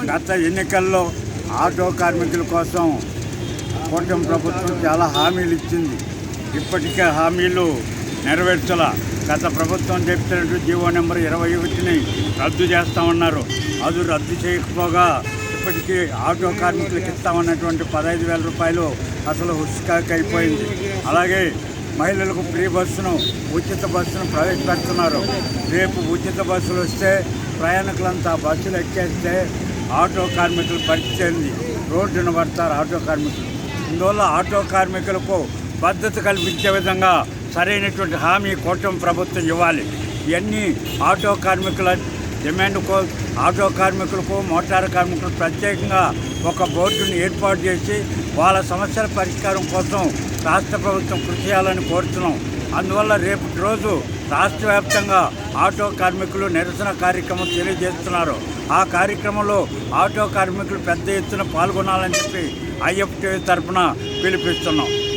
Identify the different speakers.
Speaker 1: గత ఎన్నికల్లో ఆటో కార్మికుల కోసం కూటమి ప్రభుత్వం చాలా హామీలు ఇచ్చింది. ఇప్పటికే హామీలు నెరవేర్చాల. గత ప్రభుత్వం చెప్పినట్టు జీవో నెంబర్ 21ని రద్దు చేస్తామన్నారు. అది రద్దు చేయకపోగా ఇప్పటికీ ఆటో కార్మికులకు ఇస్తామన్నటువంటి 15,000 రూపాయలు అసలు హుస్కాక్ అయిపోయింది. అలాగే మహిళలకు ఫ్రీ బస్సును, ఉచిత బస్సును ప్రవేశపెడుతున్నారు. రేపు ఉచిత బస్సులు వస్తే ప్రయాణికులంతా బస్సులు ఎక్కేస్తే ఆటో కార్మికులు పరిస్థితి రోడ్డున పడతారు ఆటో కార్మికులు. అందువల్ల ఆటో కార్మికులకు భద్రత కల్పించే విధంగా సరైనటువంటి హామీ కూటమి ప్రభుత్వం ఇవ్వాలి. ఇవన్నీ ఆటో కార్మికుల డిమాండ్కు, ఆటో కార్మికులకు, మోటారు కార్మికులకు ప్రత్యేకంగా ఒక బోర్డును ఏర్పాటు చేసి వాళ్ళ సమస్యల పరిష్కారం కోసం రాష్ట్ర ప్రభుత్వం కృషి చేయాలని కోరుతున్నాం. అందువల్ల రేపటి రోజు రాష్ట్ర వ్యాప్తంగా ఆటో కార్మికులు నిరసన కార్యక్రమం తెలియజేస్తున్నారు. ఆ కార్యక్రమంలో ఆటో కార్మికులు పెద్ద ఎత్తున పాల్గొనాలని చెప్పి IFTU తరఫున పిలిపిస్తున్నాం.